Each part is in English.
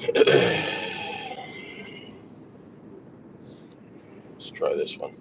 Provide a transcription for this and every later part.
Let's try this one.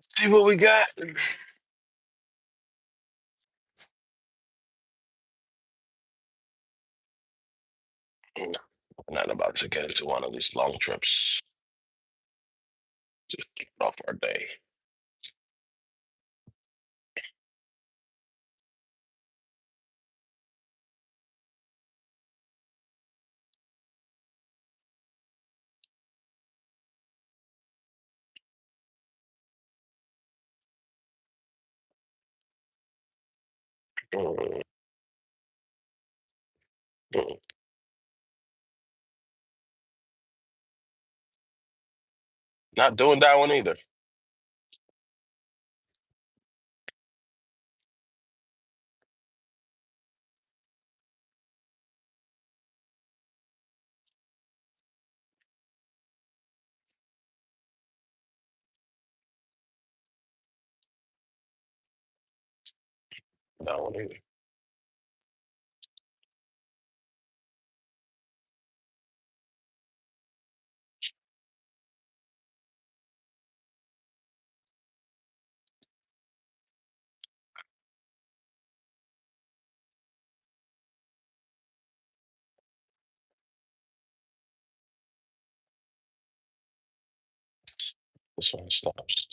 See what we got. No, we're not about to get into one of these long trips. Just kick off our day. Mm, mm. Not doing that one either. That one either. This one stops.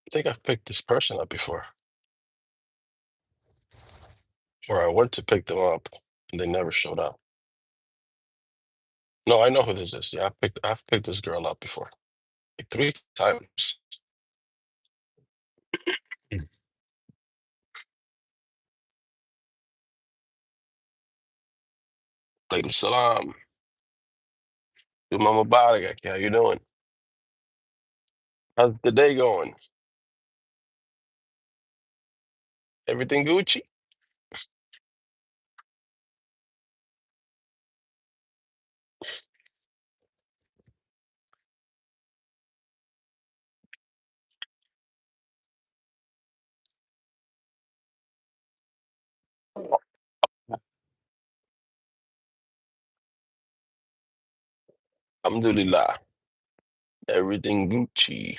I think I've picked this person up before, or I went to pick them up and they never showed up. No, I know who this is. Yeah, I've picked this girl up before, like 3 times. Like salam, Mama Mubarak. How you doing? How's the day going? Everything Gucci? Alhamdulillah. Everything Gucci.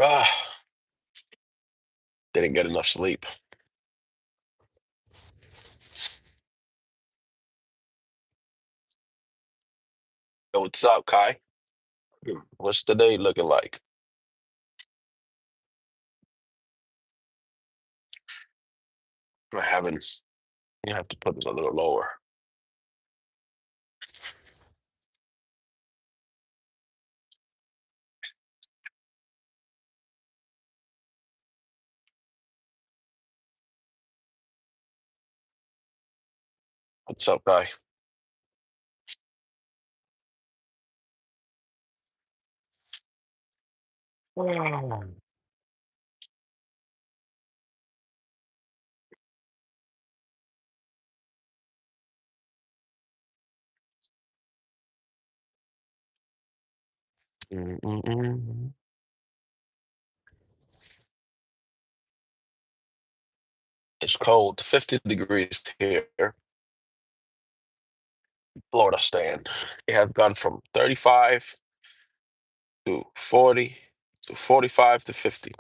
Ah, didn't get enough sleep. Yo, what's up, Kai? What's the day looking like? I haven't. You have to put it a little lower. What's up, guy? Mm, mm. It's cold, 50 degrees here, Florida stand. It has gone from 35 to 40 to 45 to 50.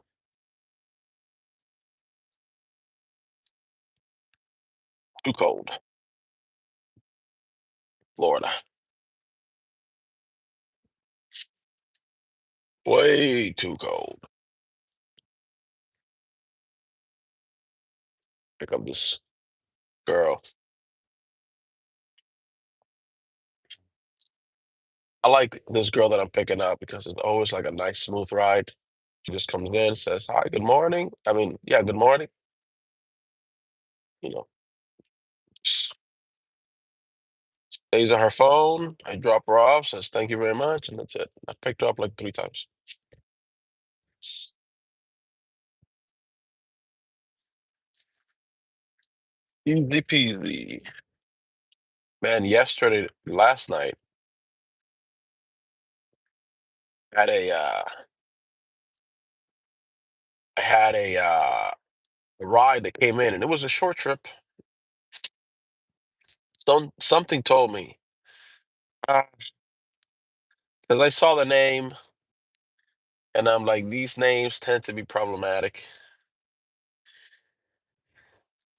Too cold, Florida. Way too cold. Pick up this girl. I like this girl that I'm picking up because it's always like a nice, smooth ride. She just comes in, says, "Hi, good morning." I mean, yeah, good morning. You know, stays on her phone. I drop her off, says, "Thank you very much," and that's it. I picked her up like 3 times. Easy peasy. Man, last night, I had a ride that came in, and it was a short trip. Something told me, because I saw the name, and I'm like, these names tend to be problematic.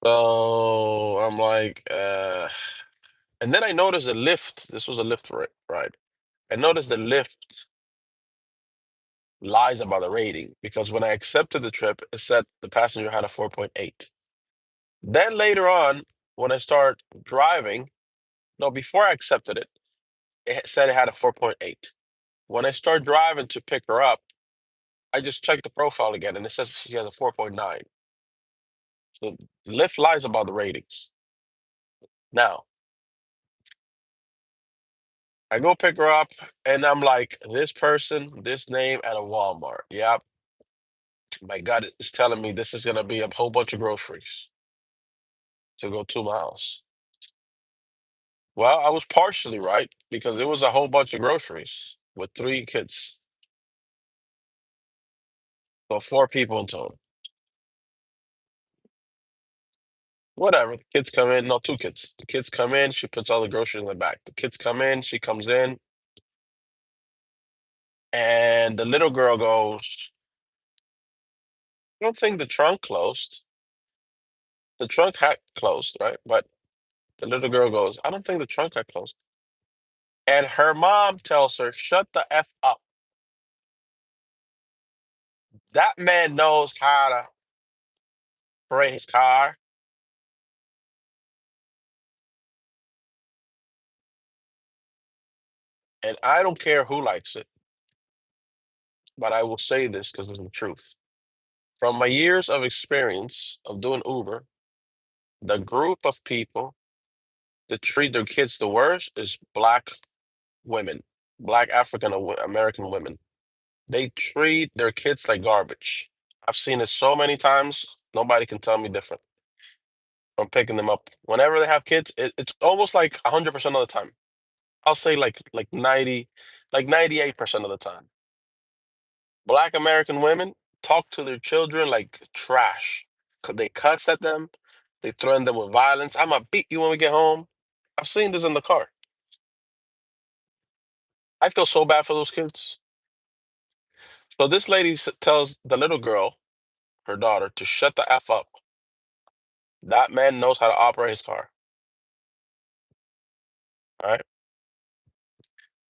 So I'm like, and then I noticed the lift. This was a lift ride. I noticed the lift lies about the rating because when I accepted the trip, it said the passenger had a 4.8. Then later on, when I start driving, no, before I accepted it, it said it had a 4.8. When I start driving to pick her up, I just checked the profile again and it says she has a 4.9. So Lyft lies about the ratings. Now, I go pick her up and I'm like, this person, this name at a Walmart. Yep. My gut is telling me this is going to be a whole bunch of groceries to go 2 miles. Well, I was partially right because it was a whole bunch of groceries with 3 kids. So 4 people in total. Whatever. The kids come in. No, 2 kids. The kids come in. She puts all the groceries in the back. The kids come in. She comes in. And the little girl goes, I don't think the trunk closed. The trunk had closed, right? But the little girl goes, I don't think the trunk had closed. And her mom tells her, shut the F up. That man knows how to operate his car. And I don't care who likes it, but I will say this because it's the truth. From my years of experience of doing Uber, the group of people that treat their kids the worst is Black women, Black American women. They treat their kids like garbage. I've seen it so many times. Nobody can tell me different from picking them up. Whenever they have kids, it's almost like 100% of the time. I'll say like 90, like 98% of the time. Black American women talk to their children like trash. They cuss at them. They threaten them with violence. I'm gonna beat you when we get home. I've seen this in the car. I feel so bad for those kids. So this lady tells the little girl, her daughter, to shut the F up. That man knows how to operate his car. All right.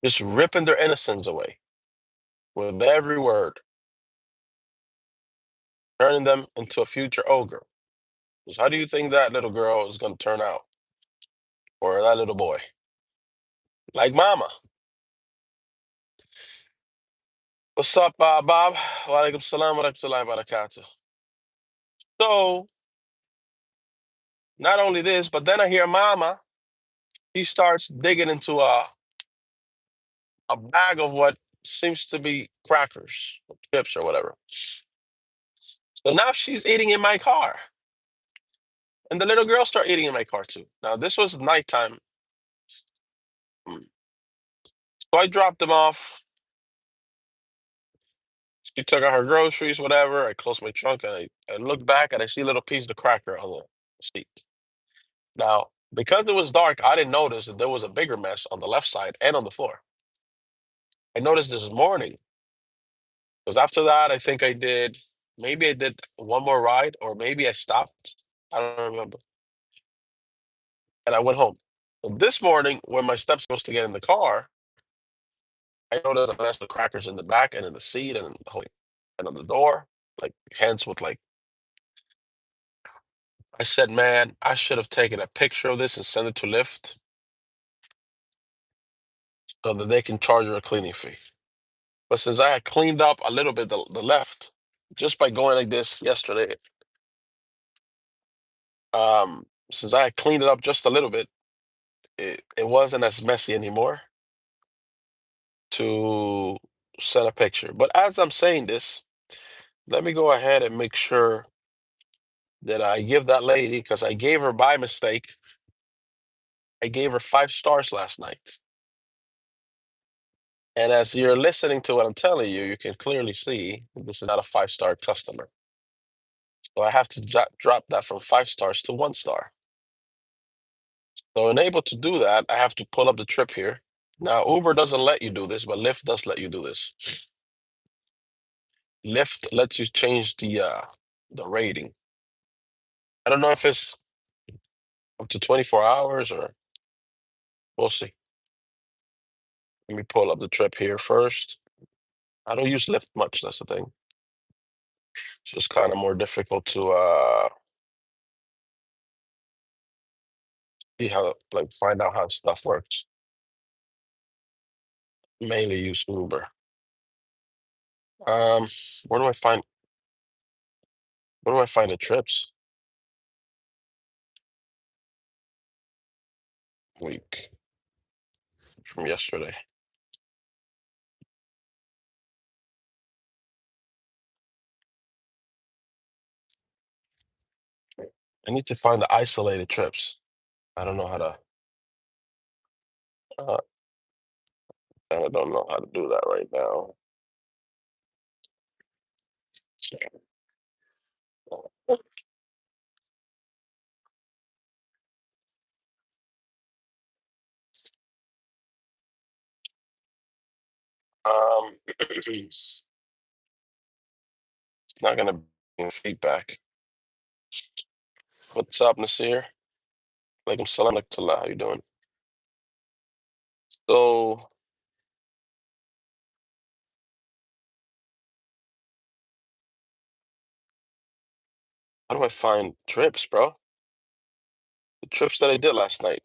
Just ripping their innocence away with every word, turning them into a future ogre. Because how do you think that little girl is going to turn out? Or that little boy? Like mama. What's up, Bob? Wa alaikum salam wa rahmatullahi wa barakatuh. So, not only this, but then I hear mama. he starts digging into a bag of what seems to be crackers, or chips, or whatever. So now she's eating in my car, and the little girl start eating in my car too. Now this was nighttime, so I dropped them off. She took out her groceries, whatever. I closed my trunk and I look back and I see a little piece of cracker on the seat. Now, because it was dark, I didn't notice that there was a bigger mess on the left side and on the floor. I noticed this morning because after that, I think maybe I did one more ride or maybe I stopped. I don't remember. And I went home. And this morning, when my steps was to get in the car, I noticed a mess of crackers in the back and in the seat and in the whole and on the door, like hands with like. I said, man, I should have taken a picture of this and sent it to Lyft so that they can charge her a cleaning fee. But since I had cleaned up a little bit the left just by going like this yesterday, since I had cleaned it up just a little bit, it wasn't as messy anymore to send a picture. But as I'm saying this, let me go ahead and make sure that I give that lady, because I gave her by mistake, I gave her 5 stars last night. And as you're listening to what I'm telling you, you can clearly see this is not a 5-star customer. So I have to drop that from 5 stars to 1 star. So in able to do that, I have to pull up the trip here. Now, Uber doesn't let you do this, but Lyft does let you do this. Lyft lets you change the rating. I don't know if it's up to 24 hours or we'll see. Let me pull up the trip here first. I don't use Lyft much, that's the thing. It's just kind of more difficult to see how, like, find out how stuff works. Mainly use Uber. Um, where do I find the trips? Week from yesterday. I need to find the isolated trips. I don't know how to. Uh, I don't know how to do that right now. It's not gonna be feedback. What's up, Nasir? Alaikum salam, alaikum. How you doing? So, how do I find trips, bro? The trips that I did last night.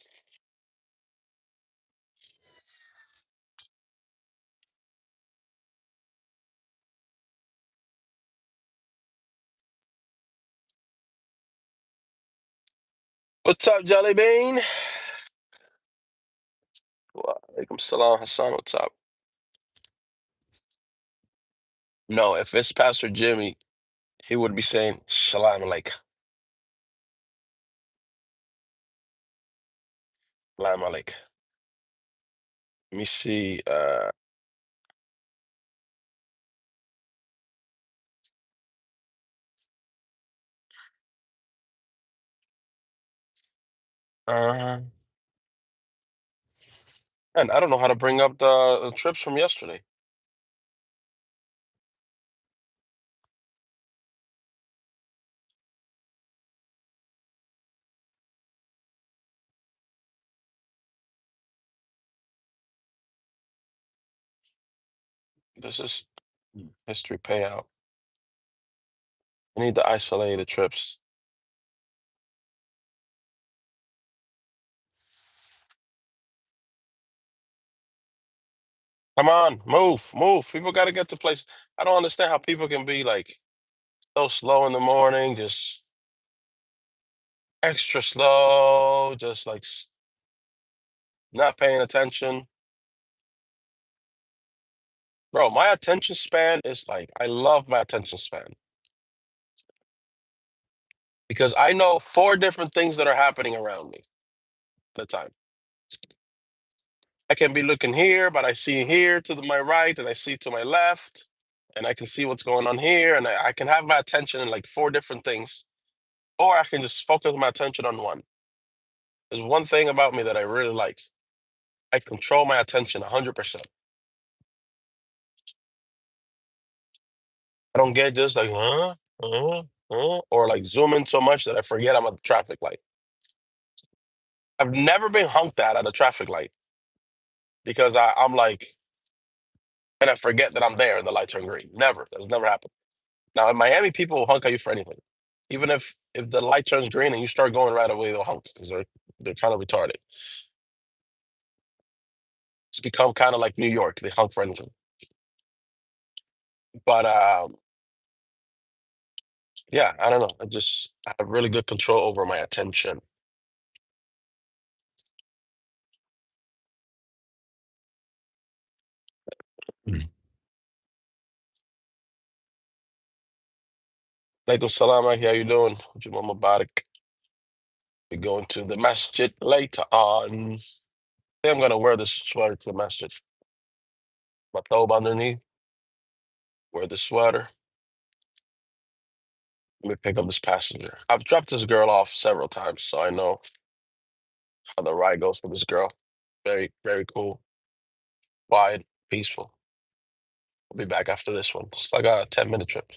What's up, Jelly Bean? Wa alaikum salam, Hassan. What's up? No, if it's Pastor Jimmy, he would be saying Shalom Aleichem. Shalom Aleichem. Let me see. Uh, and I don't know how to bring up the trips from yesterday. This is history payout. I need to isolate the trips. Come on, move, move. People got to get to place. I don't understand how people can be like so slow in the morning, just extra slow, just like not paying attention. Bro, my attention span is like, I love my attention span because I know four different things that are happening around me at a time. I can be looking here, but I see here to my right and I see to my left, and I can see what's going on here, and I can have my attention in like four different things, or I can just focus my attention on one. There's one thing about me that I really like. I control my attention 100%. I don't get just like, or like zoom in so much that I forget I'm at the traffic light. I've never been honked at a traffic light because I'm like, and I forget that I'm there and the light turned green. Never. That's never happened. Now in Miami, people will honk at you for anything. Even if the light turns green and you start going right away, they'll honk because they're kind of retarded. It's become kind of like New York. They honk for anything. But yeah, I don't know. I have really good control over my attention. Mm. Alaikum salam, Aki, how you doing? Juma Mubarak. We're going to the masjid later on. I think I'm gonna wear this sweater to the masjid. My thobe underneath. Wear the sweater. Let me pick up this passenger. I've dropped this girl off several times, so I know how the ride goes for this girl. Very, very cool, quiet, peaceful. I'll be back after this one. It's like a 10-minute trip.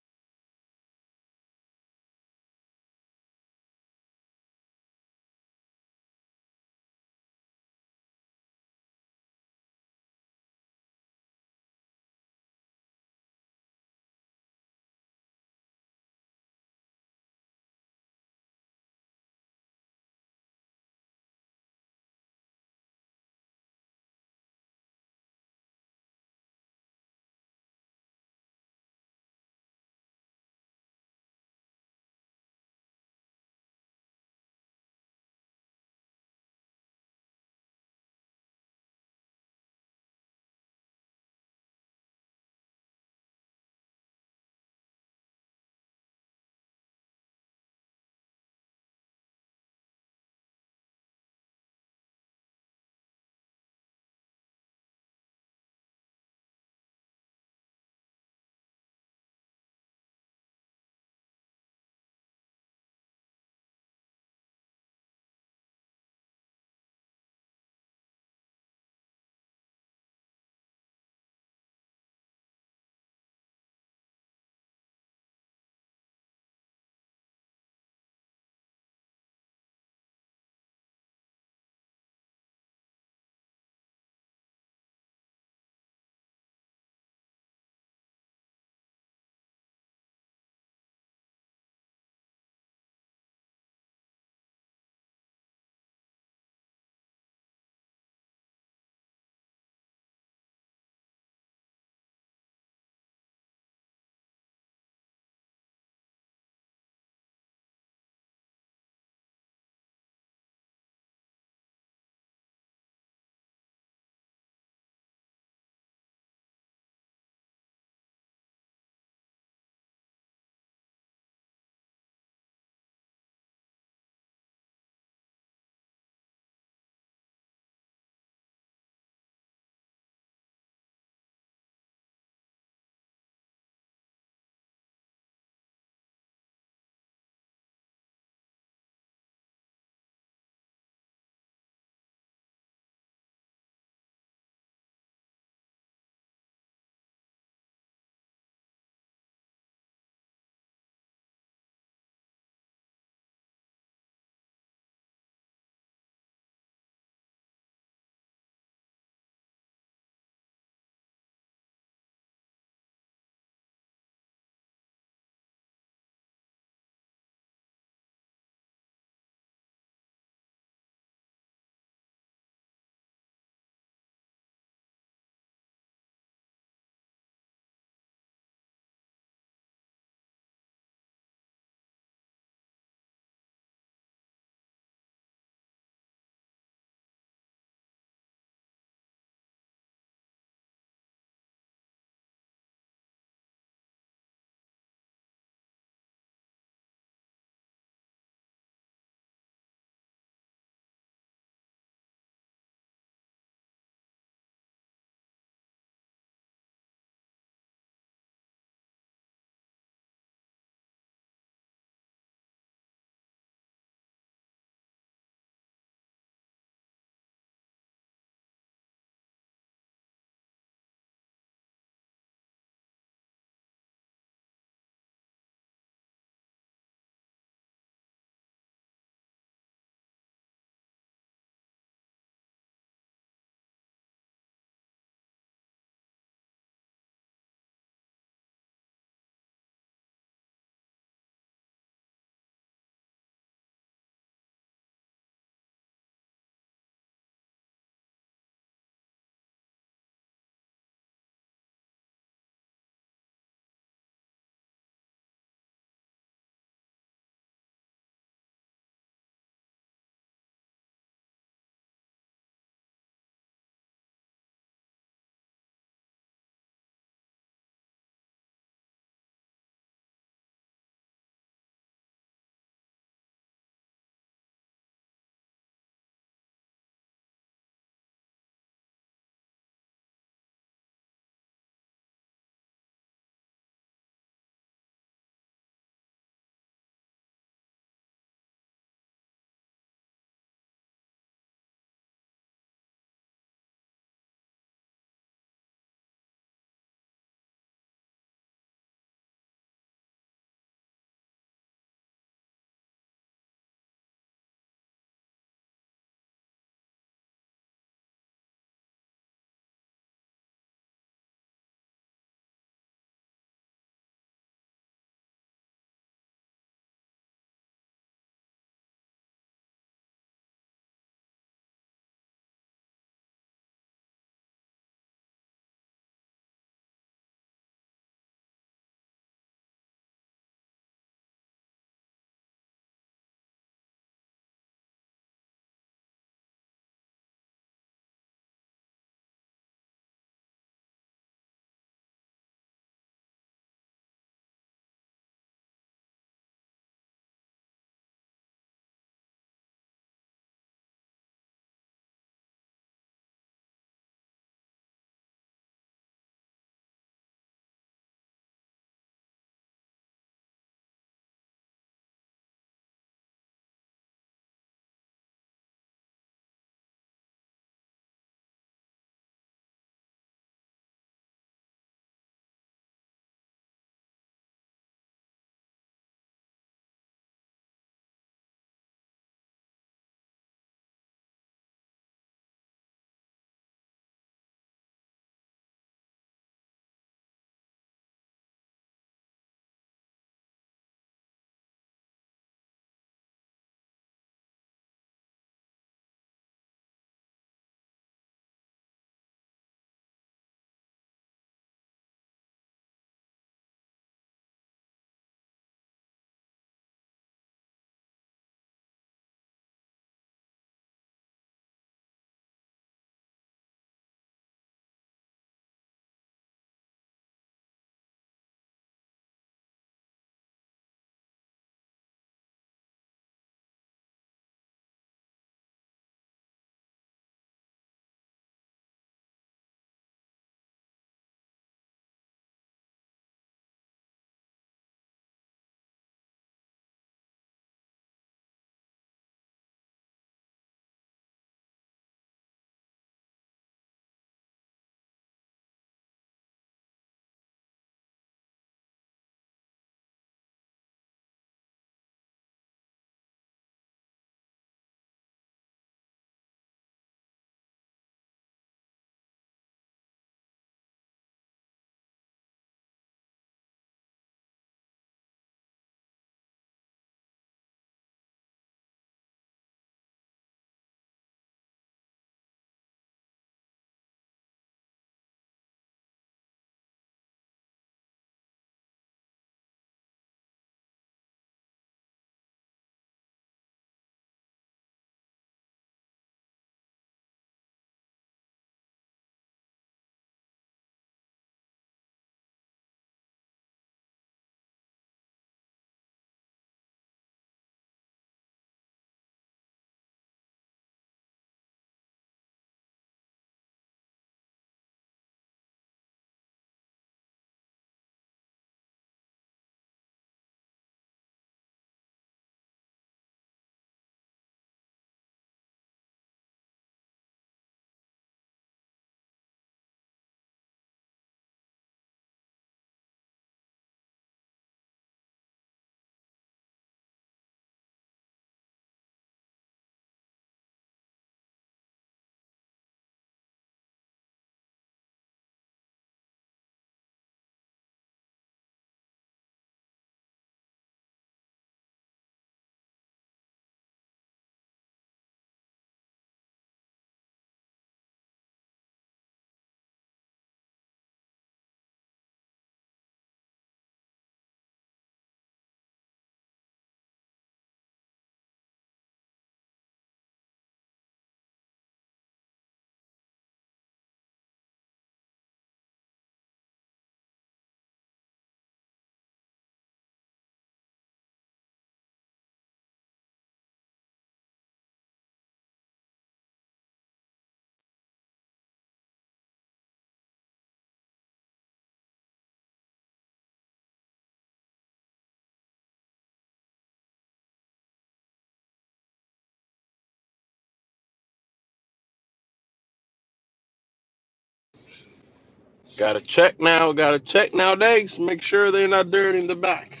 Gotta check now. Gotta check nowadays. Make sure they're not dirty in the back.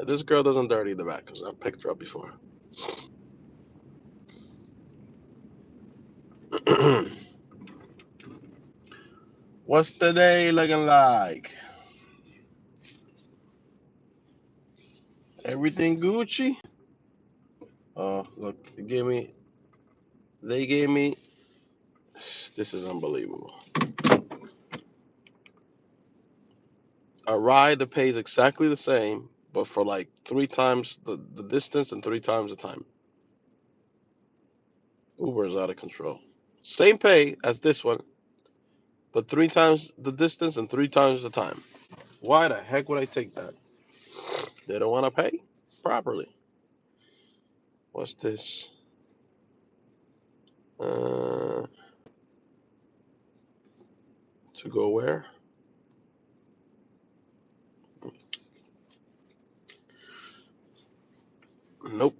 This girl doesn't dirty the back because I've picked her up before. What's the day looking like? Everything Gucci? Oh, look, they gave me, this is unbelievable. A ride that pays exactly the same, but for like 3 times the distance and 3 times the time. Uber is out of control. Same pay as this one, but 3 times the distance and 3 times the time. Why the heck would I take that? They don't want to pay properly. What's this? To go where? Nope.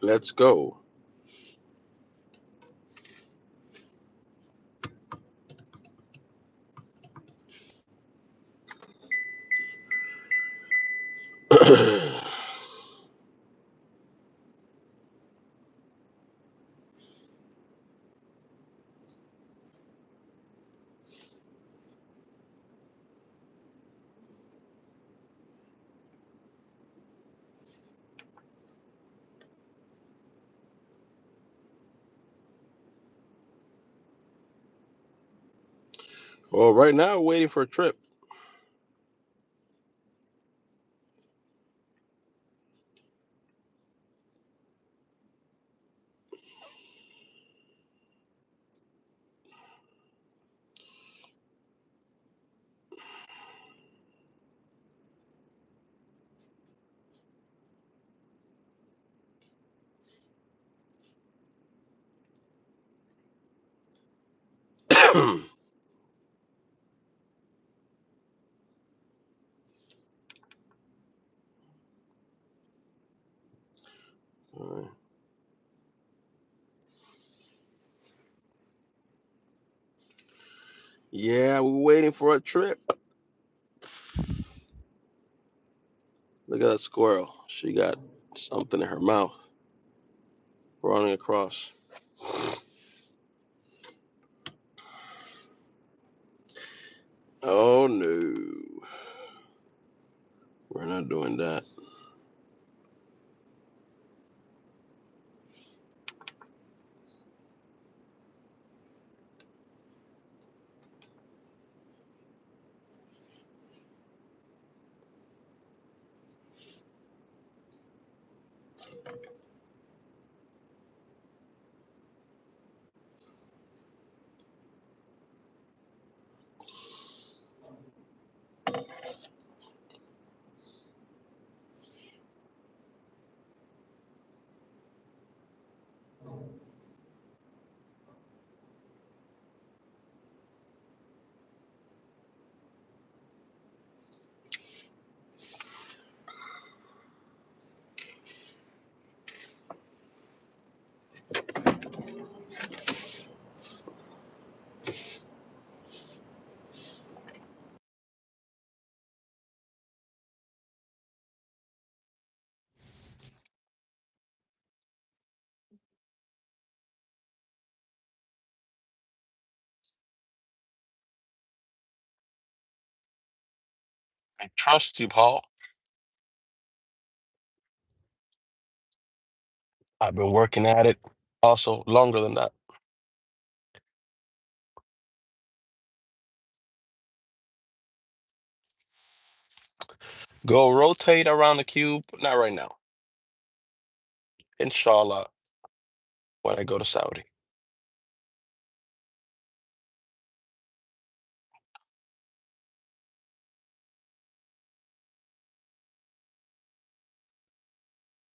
Let's go. Well, right now, waiting for a trip. Yeah, we're waiting for a trip. Look at that squirrel. She got something in her mouth running across. Oh no. We're not doing that. I trust you, Paul. I've been working at it also longer than that. Go rotate around the cube. Not right now. Inshallah, when I go to Saudi.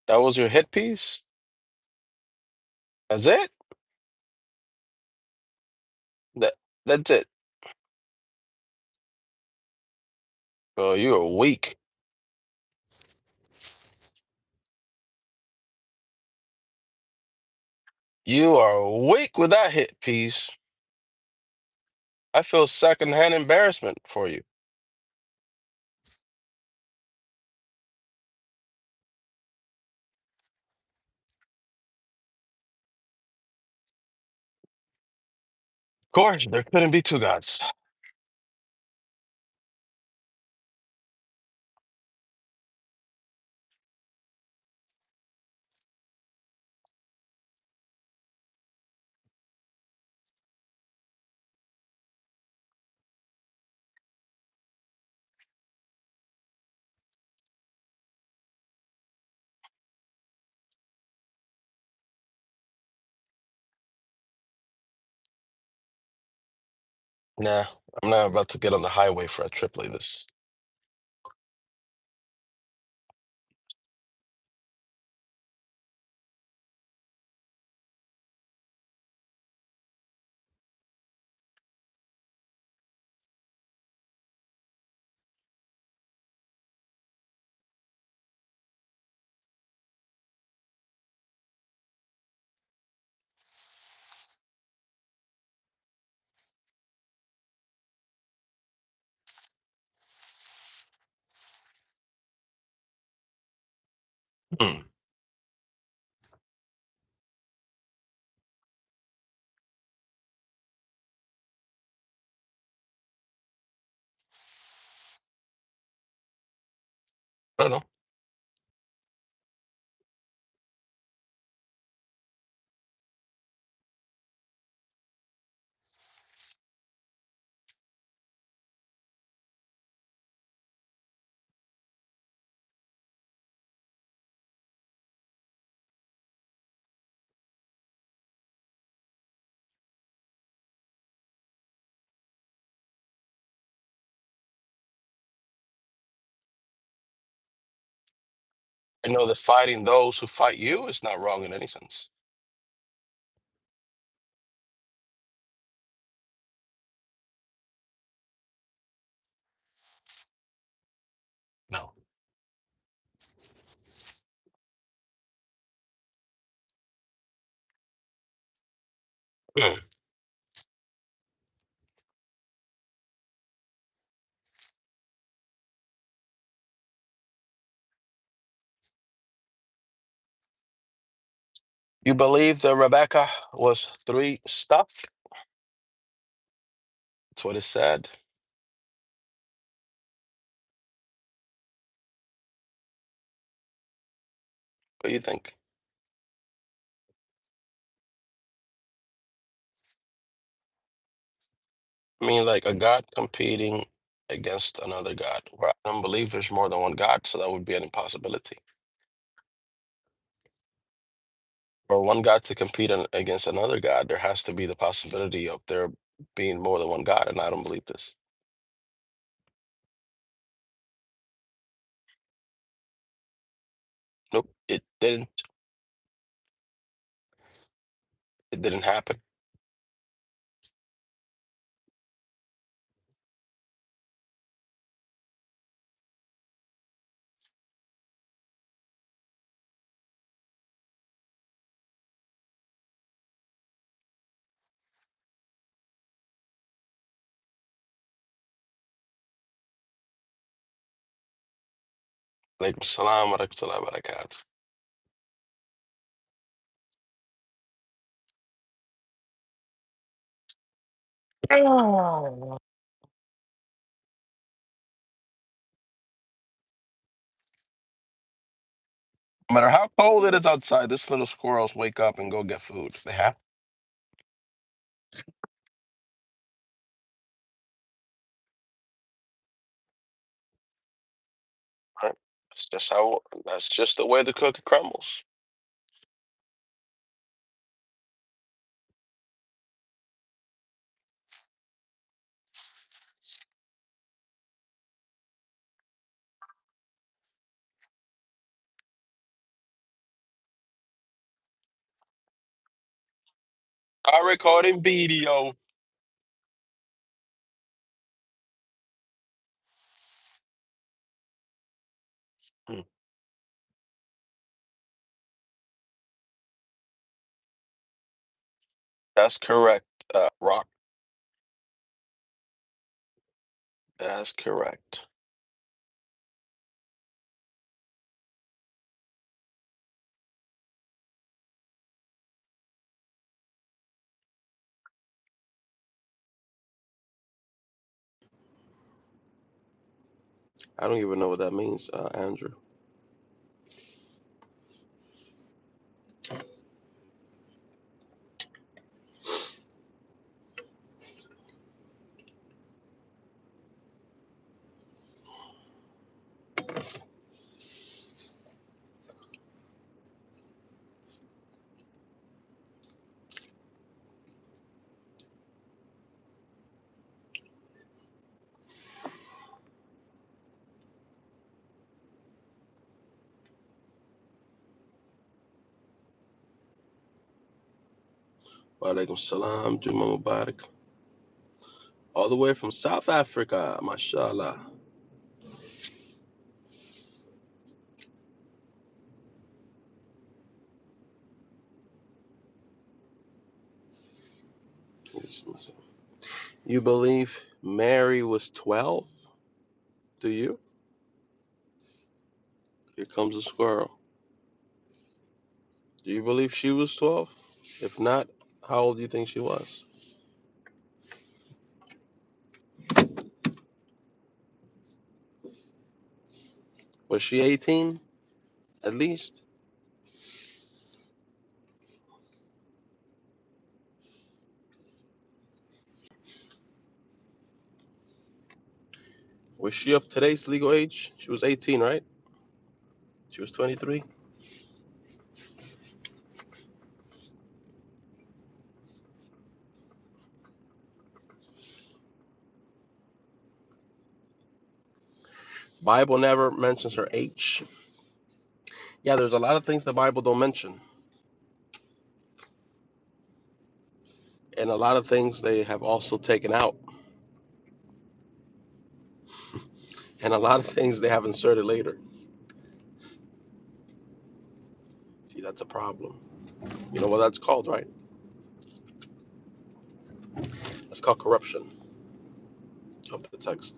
That was your hit piece? That's it? That that's it. Oh, you are weak. You are weak with that hit piece. I feel secondhand embarrassment for you. Of course, there couldn't be two gods. Nah, I'm not about to get on the highway for a trip like this. Hmm. I don't know. I know that fighting those who fight you is not wrong in any sense. No. Hmm. You believe that Rebecca was three stuff? That's what it said. What do you think? I mean, like a god competing against another god. Well, I don't believe there's more than one god, so that would be an impossibility. For one god to compete against another god, there has to be the possibility of there being more than one god, and I don't believe this. Nope, it didn't. It didn't happen. Alaikum salam wa rahmatullahi wa barakatuh. No matter how cold it is outside, this little squirrels wake up and go get food. They have. Right? That's just how. That's just the way the cookie crumbles. I recording video. Mm, that's correct, Rock. That's correct. I don't even know what that means, Andrew. Walaikum salam, Juma Mubarak. All the way from South Africa, mashallah. You believe Mary was 12? Do you? Here comes a squirrel. Do you believe she was 12? If not, how old do you think she was? Was she 18 at least? Was she of today's legal age? She was 18, right? She was 23. Bible never mentions her age. Yeah, there's a lot of things the Bible don't mention. And a lot of things they have also taken out. And a lot of things they have inserted later. See, that's a problem. You know what that's called, right? That's called corruption of the text.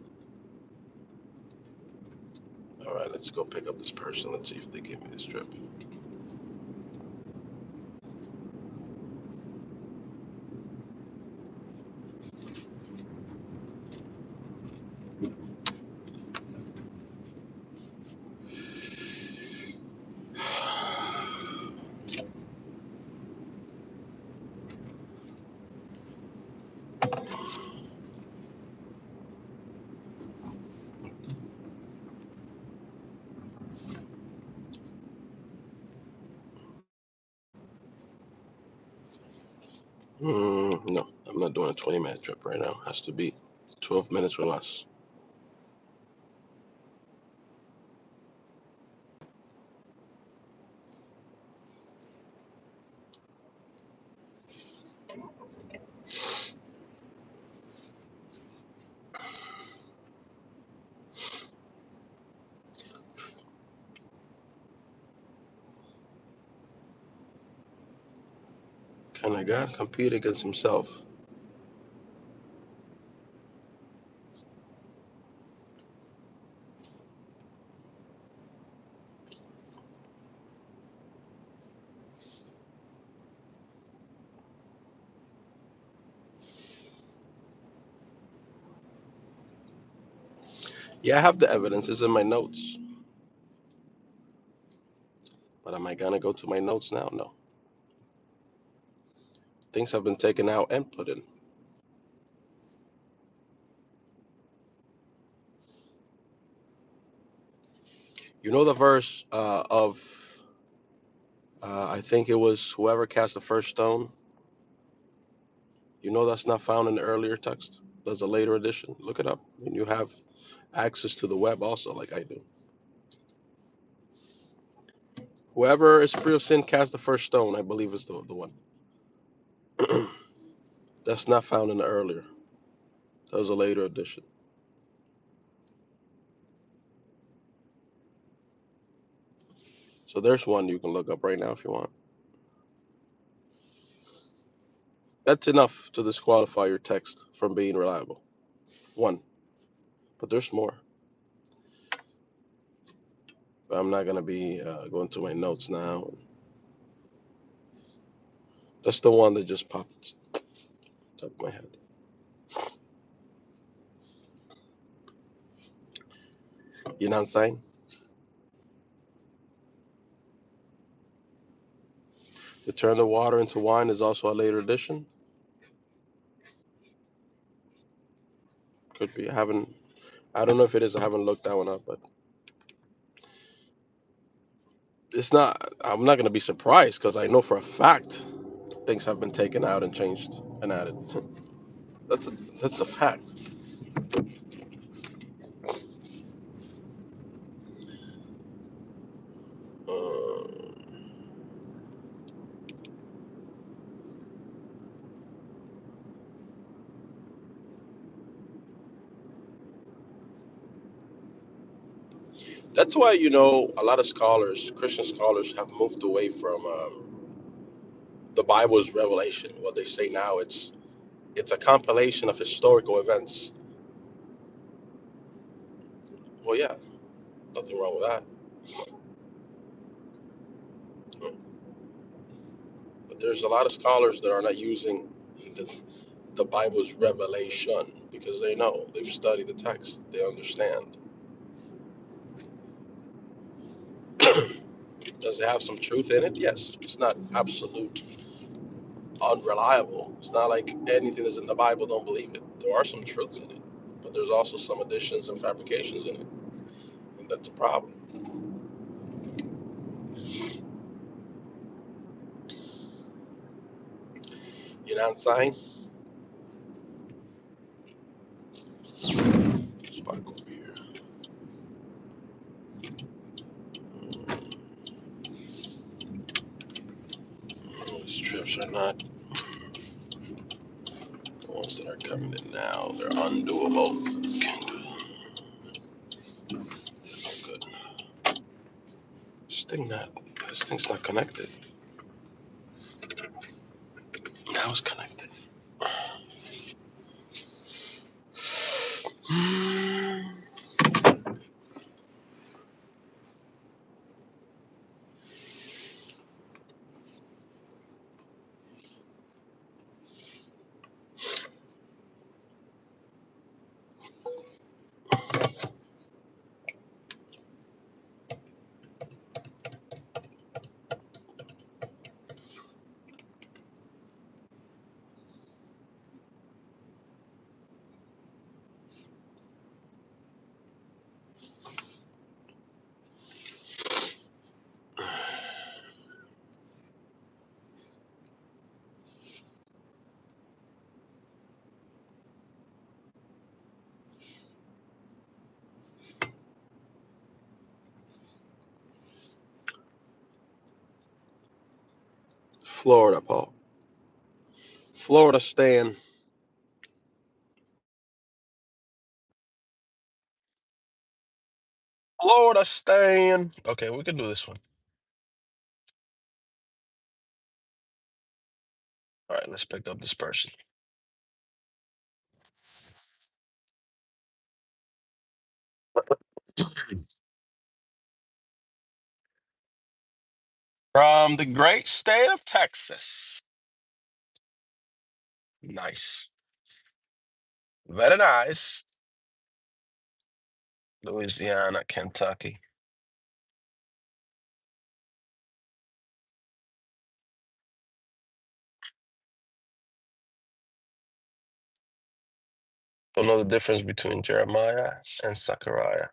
All right, let's go pick up this person. Let's see if they give me this trip. No, I'm not doing a 20-minute trip right now. It has to be 12 minutes or less. Can a God compete against himself? Yeah, I have the evidence. It's in my notes. But am I gonna go to my notes now? No. Things have been taken out and put in. You know the verse of I think it was whoever cast the first stone. You know that's not found in the earlier text. There's a later edition. Look it up. And you have access to the web also, like I do. Whoever is free of sin cast the first stone, I believe is the one. That's not found in the earlier. That was a later edition. So there's one you can look up right now if you want. That's enough to disqualify your text from being reliable. One. But there's more. But I'm not going to be going to my notes now. That's the one that just popped top of my head. You know what I'm saying? To turn the water into wine is also a later addition. Could be. I don't know if it is. I haven't looked that one up, but it's not. I'm not going to be surprised because I know for a fact things have been taken out and changed and added. That's a that's a fact. Uh, that's why a lot of scholars, Christian scholars, have moved away from the Bible's revelation. What they say now, it's a compilation of historical events. Well, yeah, nothing wrong with that. But there's a lot of scholars that are not using the, the Bible's revelation because they know they've studied the text, they understand. Does it have some truth in it? Yes. It's not absolute, unreliable. It's not like anything that's in the Bible, don't believe it. There are some truths in it, but there's also some additions and fabrications in it, and that's a problem. You know what I'm saying? Spark over here. These trips are not the ones that are coming in now. They're undoable. Can't do it. No good. This thing's not connected. Now it's connected. Florida, Paul. Florida Stan. Florida Stan. Okay, we can do this one. All right, let's pick up this person. From the great state of Texas. Nice. Very nice. Louisiana, Kentucky. Don't know the difference between Jeremiah and Zechariah.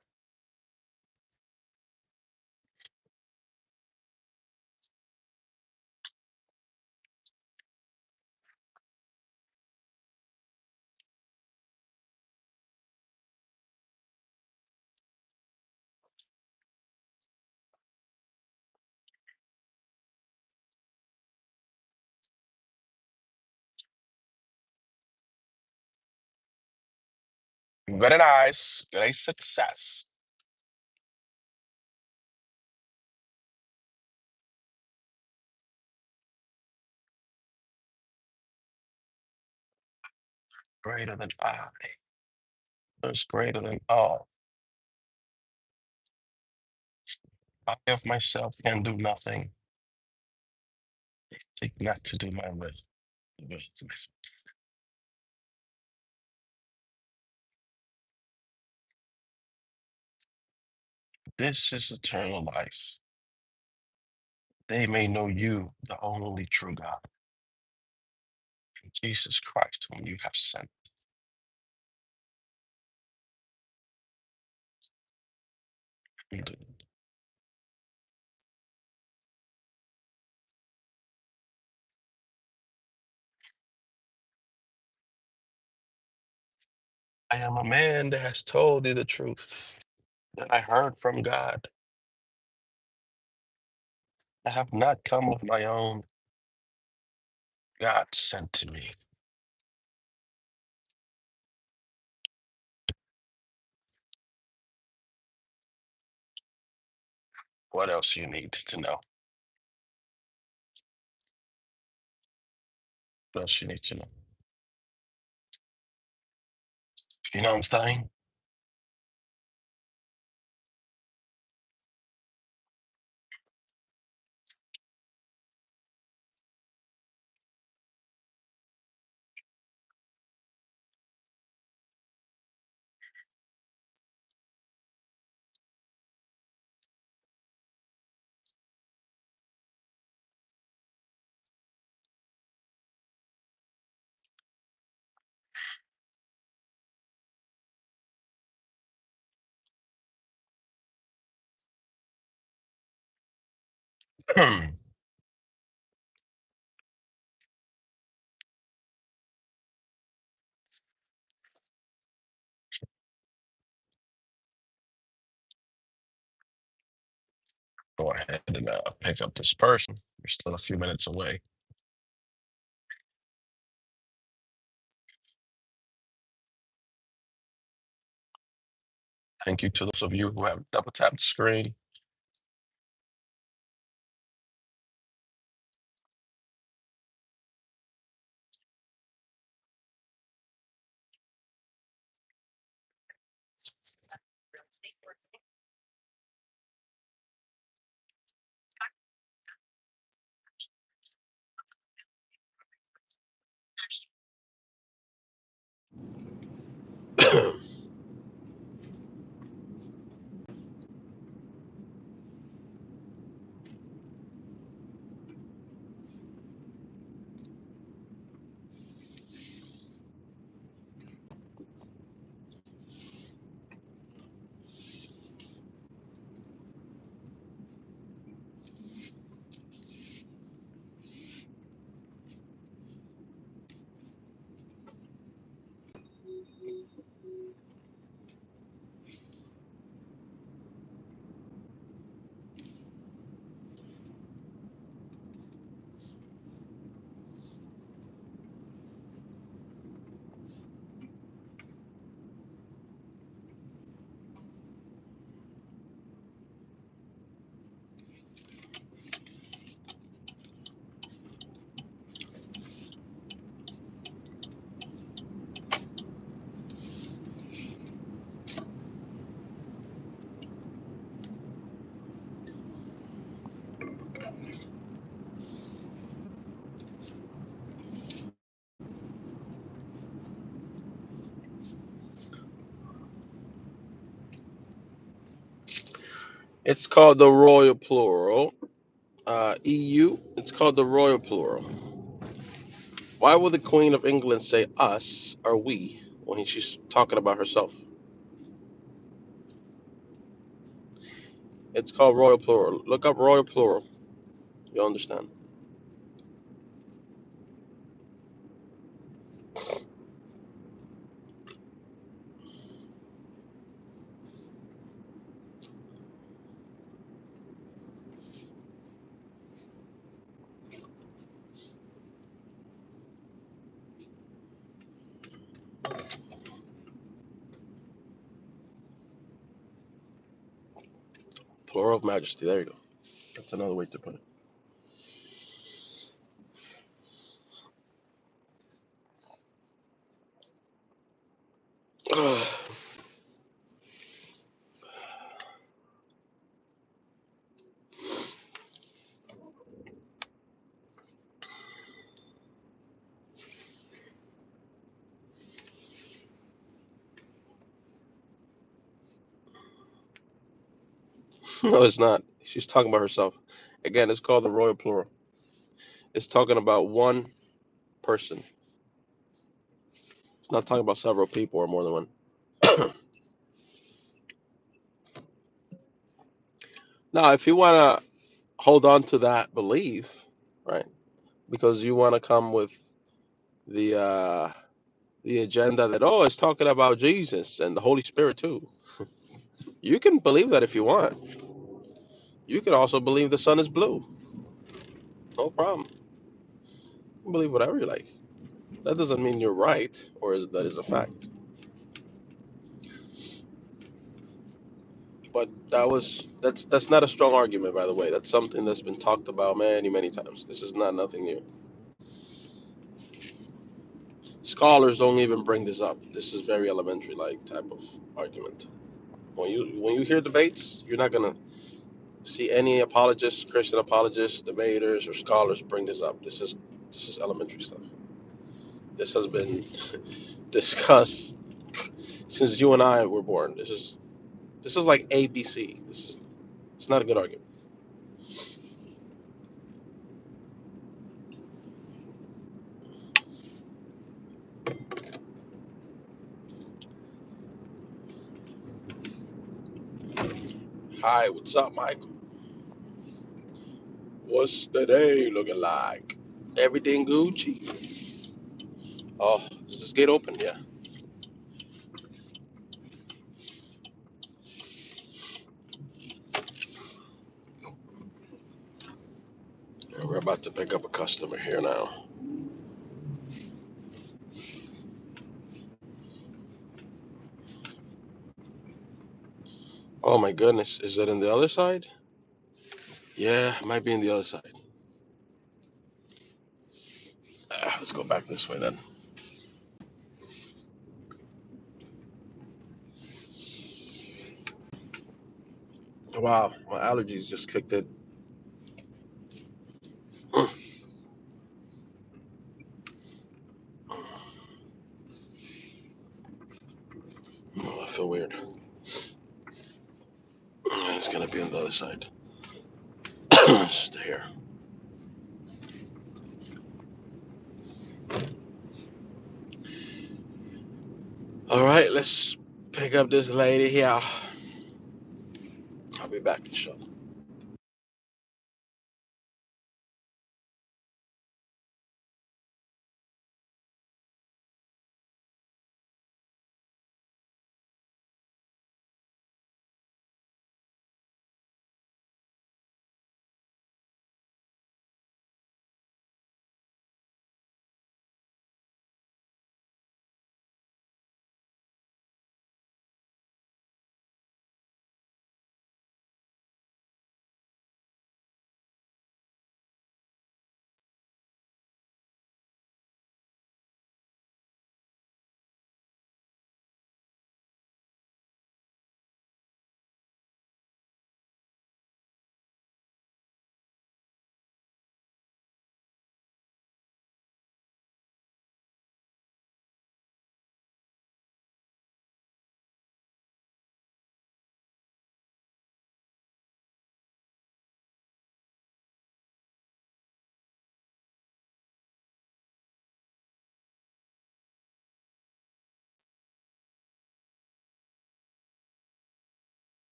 Good at eyes, great success. Greater than I. Is greater than all. I of myself can do nothing. Seek not to do my will. This is eternal life. They may know you, the only true God, and Jesus Christ, whom you have sent. And I am a man that has told you the truth that I heard from God. I have not come of my own. God sent to me. What else you need to know? What else you need to know? You know what I'm saying? Go ahead and pick up this person. We're still a few minutes away. Thank you to those of you who have double tapped the screen. It's called the royal plural. EU, it's called the royal plural. Why would the Queen of England say us or we? when she's talking about herself. It's called royal plural. Look up royal plural. You'll understand. Plural of majesty. There you go. That's another way to put it. No, it's not. She's talking about herself. Again, it's called the royal plural. It's talking about one person. It's not talking about several people or more than one. Now, if you want to hold on to that belief, right? Because you want to come with the uh, the agenda that it's talking about Jesus and the Holy Spirit too. You can believe that if you want. You can also believe the sun is blue. No problem. You can believe whatever you like. That doesn't mean you're right or that is a fact. But that's not a strong argument, by the way. That's something that's been talked about many, many times. This is not nothing new. Scholars don't even bring this up. This is very elementary like type of argument. When you hear debates, you're not gonna see any apologists, Christian apologists, debaters, or scholars bring this up. This is elementary stuff. This has been discussed since you and I were born. This is like ABC. It's not a good argument. Hi, what's up, Michael? What's the day looking like? Everything Gucci? Oh, is this gate open? Yeah. We're about to pick up a customer here now. Oh my goodness, is it in the other side? Yeah, it might be in the other side. Let's go back this way then. Wow, my allergies just kicked in. Mm, I feel weird. It's gonna be on the other side. Just here. All right, let's pick up this lady here. I'll be back in short.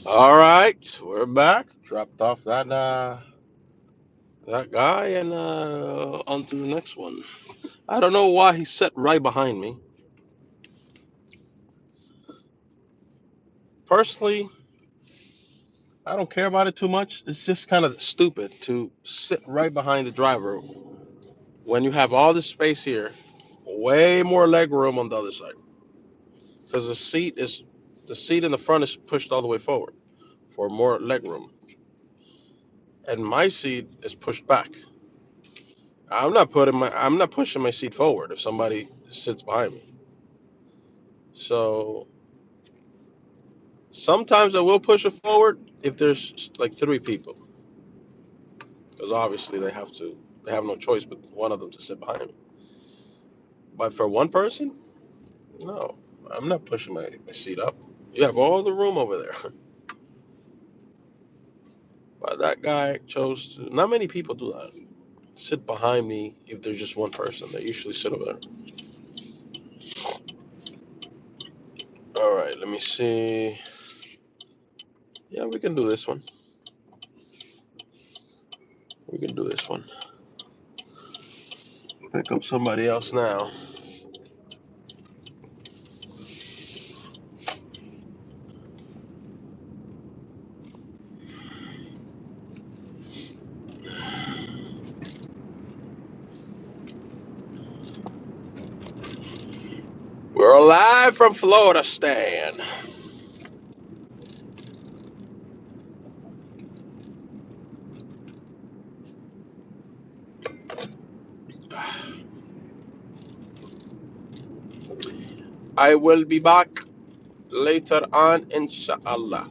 All right, we're back. Dropped off that guy and on to the next one. I don't know why he sat right behind me. Personally, I don't care about it too much. It's just kind of stupid to sit right behind the driver when you have all this space here, way more leg room on the other side. Because the seat in the front is pushed all the way forward for more leg room, and my seat is pushed back. I'm not pushing my seat forward if somebody sits behind me. So sometimes I will push it forward if there's like three people, because obviously they have no choice but one of them to sit behind me. But for one person, no, I'm not pushing my seat up. You have all the room over there. But that guy chose to. Not many people do that. Sit behind me if there's just one person. They usually sit over there. All right, let me see. Yeah, we can do this one. We can do this one. Pick up somebody else now. We're live from Florida, Stan. I will be back later on, inshallah.